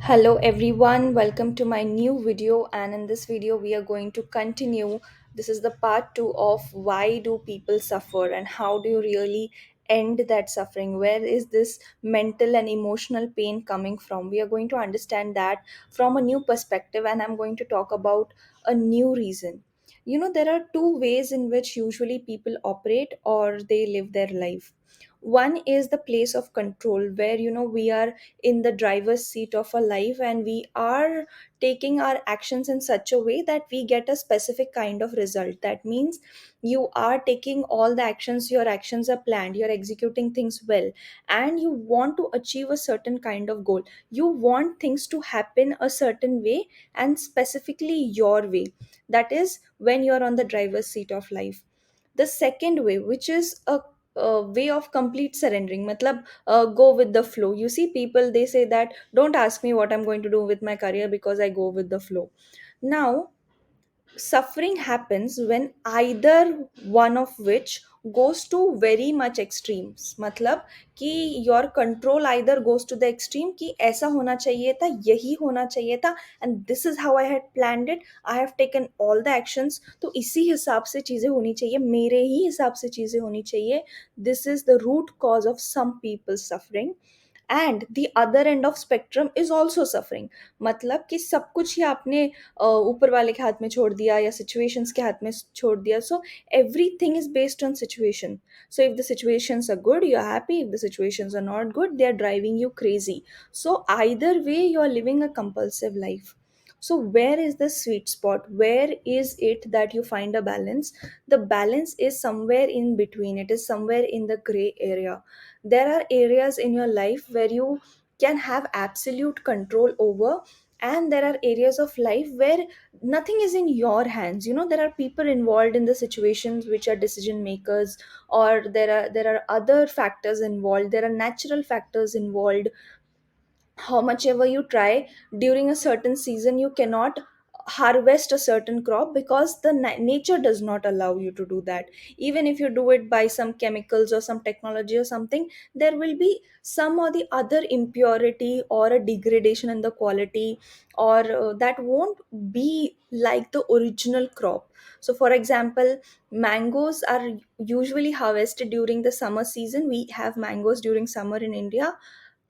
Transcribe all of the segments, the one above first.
Hello everyone, welcome to my new video, and in this video we are going to continue. This is the part 2 of why do people suffer and how do you really end that suffering? Where is this mental and emotional pain coming from? We are going to understand that from a new perspective, and I'm going to talk about a new reason. There are two ways in which usually people operate or they live their life. One is the place of control, where we are in the driver's seat of our life and we are taking our actions in such a way that we get a specific kind of result. That means you are taking all the actions, your actions are planned, you're executing things well, and you want to achieve a certain kind of goal. You want things to happen a certain way, and specifically your way. That is when you're on the driver's seat of life. The second way, which is a way of complete surrendering, matlab go with the flow. You see, people, they say that don't ask me what I'm going to do with my career because I go with the flow. Now, suffering happens when either one of which goes to very much extremes. मतलब कि your control either goes to the extreme कि ऐसा होना चाहिए था, यही होना चाहिए था, and this is how I had planned it, I have taken all the actions, तो इसी हिसाब से चीज़ें होनी चाहिए, मेरे ही हिसाब से चीज़ें होनी चाहिए. This is the root cause of some people's suffering. And the other end of spectrum is also suffering. मतलब कि सब कुछ ही आपने ऊपर वाले के हाथ में छोड़ दिया या सिचुएशंस के हाथ में छोड़ दिया. So everything is based on situation. So if the situations are good, you are happy. If the situations are not good, they are driving you crazy. So either way you are living a compulsive life. So where is the sweet spot? Where is it that you find a balance? The balance is somewhere in between. It is somewhere in the gray area. There are areas in your life where you can have absolute control over, and there are areas of life where nothing is in your hands. There are people involved in the situations which are decision makers, or there are other factors involved, there are natural factors involved. How much ever you try, during a certain season you cannot harvest a certain crop because the nature does not allow you to do that. Even if you do it by some chemicals or some technology or something, there will be some or the other impurity or a degradation in the quality, or that won't be like the original crop. So for example, mangoes are usually harvested during the summer season. We have mangoes during summer in India.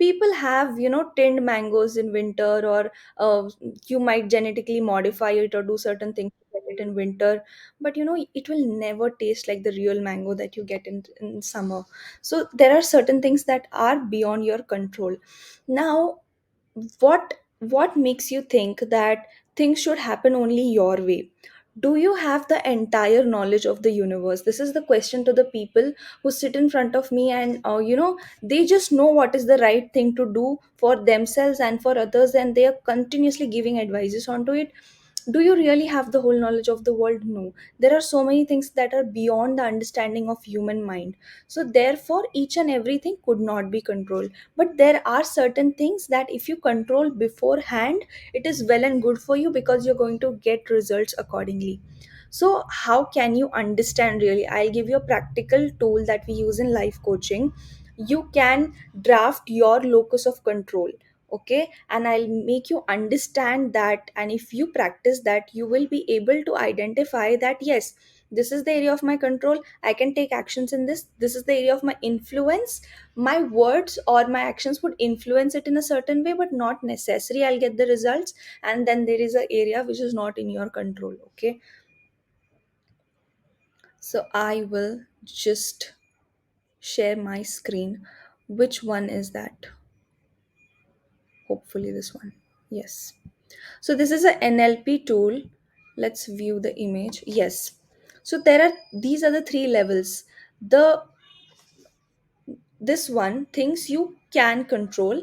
People have tinned mangoes in winter, or you might genetically modify it or do certain things to get it in winter, but it will never taste like the real mango that you get in summer. So there are certain things that are beyond your control. Now, what makes you think that things should happen only your way? Do you have the entire knowledge of the universe? This is the question to the people who sit in front of me, and they just know what is the right thing to do for themselves and for others, and they are continuously giving advices onto it. Do you really have the whole knowledge of the world? No. There are so many things that are beyond the understanding of human mind. So therefore each and everything could not be controlled. But there are certain things that if you control beforehand, it is well and good for you because you're going to get results accordingly. So how can you understand? Really, I'll give you a practical tool that we use in life coaching. You can draft your locus of control, okay, and I'll make you understand that, and if you practice that, you will be able to identify that yes, this is the area of my control, I can take actions in this. This is the area of my influence. My words or my actions would influence it in a certain way, but not necessary I'll get the results. And then there is a area which is not in your control. Okay, so I will just share my screen. Which one is that? Hopefully this one. Yes. So this is a NLP tool. Let's view the image. Yes. So these are the three levels. The This one, things you can control,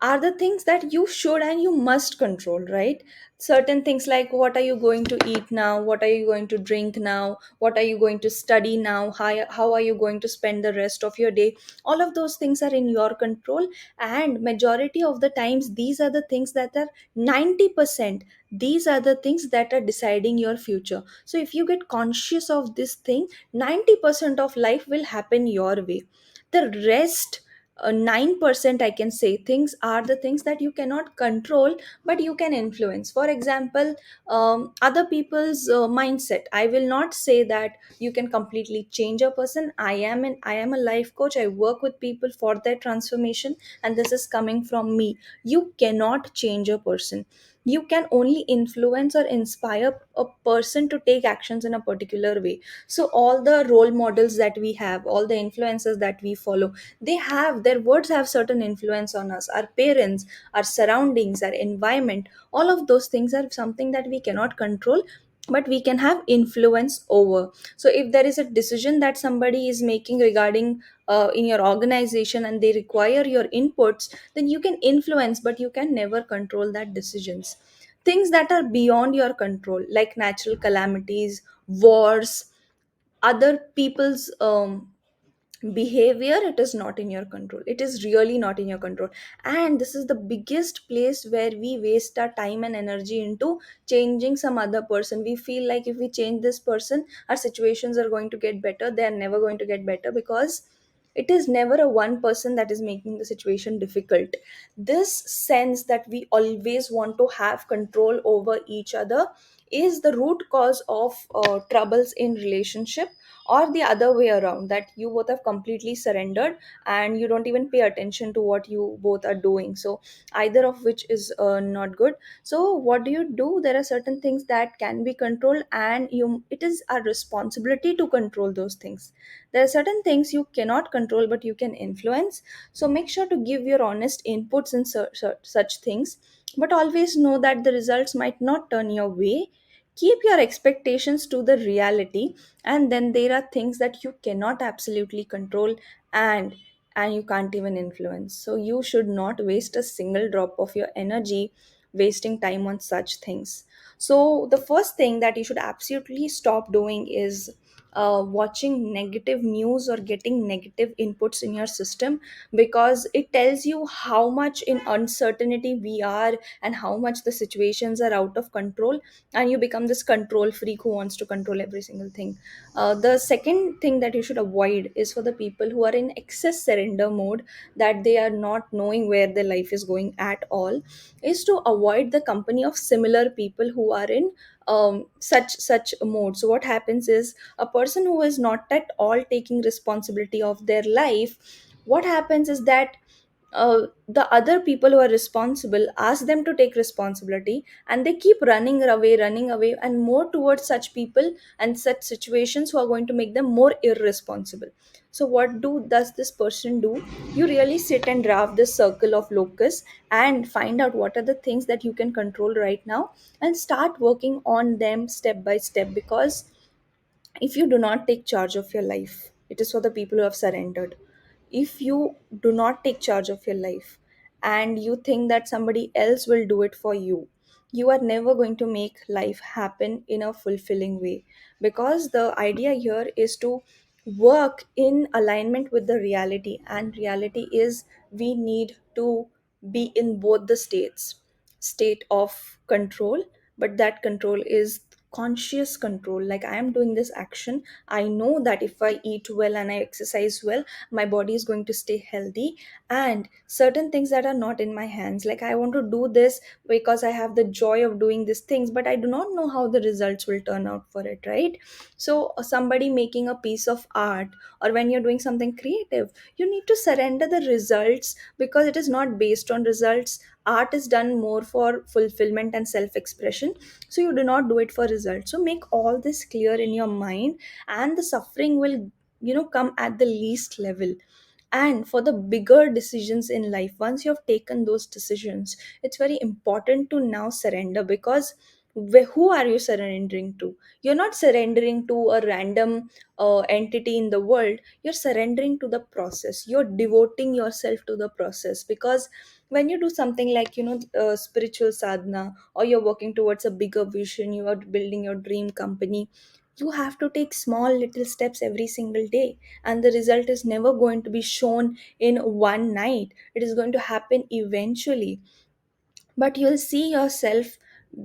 are the things that you should and you must control, right? Certain things like what are you going to eat now, what are you going to drink now, what are you going to study now, how are you going to spend the rest of your day. All of those things are in your control, and majority of the times these are the things that are 90%. These are the things that are deciding your future. So if you get conscious of this thing, 90% of life will happen your way. The rest, 9% I can say things are the things that you cannot control but you can influence. For example, other people's mindset. I will not say that you can completely change a person. I am a life coach. I work with people for their transformation, and this is coming from me. You cannot change a person. You can only influence or inspire a person to take actions in a particular way. So all the role models that we have, all the influences that we follow, they have their words have certain influence on us. Our parents, our surroundings, our environment, all of those things are something that we cannot control, but we can have influence over. So if there is a decision that somebody is making regarding in your organization and they require your inputs, then you can influence, but you can never control that decisions. Things that are beyond your control, like natural calamities, wars, other people's behavior, it is not in your control. It is really not in your control. And this is the biggest place where we waste our time and energy into changing some other person. We feel like if we change this person, our situations are going to get better. They are never going to get better, because it is never a one person that is making the situation difficult. This sense that we always want to have control over each other is the root cause of troubles in relationship, or the other way around, that you both have completely surrendered and you don't even pay attention to what you both are doing. So either of which is not good. So what do? There are certain things that can be controlled, and you it is our responsibility to control those things. There are certain things you cannot control but you can influence. So make sure to give your honest inputs in such things, but always know that the results might not turn your way. Keep your expectations to the reality, and then there are things that you cannot absolutely control, and you can't even influence. So you should not waste a single drop of your energy wasting time on such things. So the first thing that you should absolutely stop doing is watching negative news or getting negative inputs in your system, because it tells you how much in uncertainty we are and how much the situations are out of control, and you become this control freak who wants to control every single thing. The second thing that you should avoid is for the people who are in excess surrender mode, that they are not knowing where their life is going at all, is to avoid the company of similar people who are in such mode. So what happens is, a person who is not at all taking responsibility of their life, what happens is that the other people who are responsible ask them to take responsibility, and they keep running away and more towards such people and such situations who are going to make them more irresponsible. So what does this person do? You really sit and draft this circle of locus and find out what are the things that you can control right now, and start working on them step by step. Because if you do not take charge of your life, it is for the people who have surrendered. If you do not take charge of your life and you think that somebody else will do it for you, you are never going to make life happen in a fulfilling way. Because the idea here is to work in alignment with the reality, and reality is we need to be in both the state of control, but that control is conscious control. Like, I am doing this action, I know that if I eat well and I exercise well, my body is going to stay healthy. And certain things that are not in my hands, like I want to do this because I have the joy of doing these things, but I do not know how the results will turn out for it, right? So somebody making a piece of art, or when you're doing something creative, you need to surrender the results, because it is not based on results. Art is done more for fulfillment and self expression. So you do not do it for results. So make all this clear in your mind, and the suffering will come at the least level. And for the bigger decisions in life, once you have taken those decisions, it's very important to now surrender. Because who are you surrendering to? You're not surrendering to a random entity in the world. You're surrendering to the process. You're devoting yourself to the process. Because when you do something like spiritual sadhana, or you're working towards a bigger vision, you are building your dream company, you have to take small little steps every single day, and the result is never going to be shown in one night. It is going to happen eventually, but you'll see yourself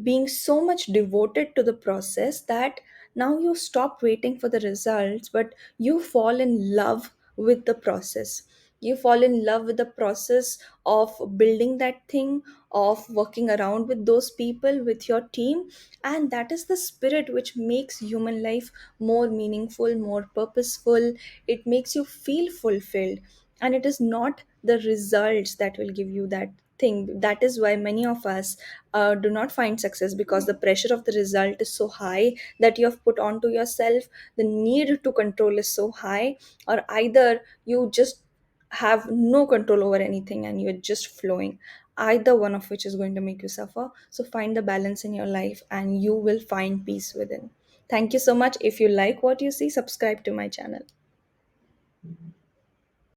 being so much devoted to the process that now you stop waiting for the results, but you fall in love with the process. You fall in love with the process of building that thing, of working around with those people, with your team. And that is the spirit which makes human life more meaningful, more purposeful. It makes you feel fulfilled. And it is not the results that will give you that thing. That is why many of us do not find success, because the pressure of the result is so high that you have put onto yourself. The need to control is so high. Or either you just have no control over anything and you're just flowing. Either one of which is going to make you suffer. So find the balance in your life and you will find peace within. Thank you so much. If you like what you see, subscribe to my channel.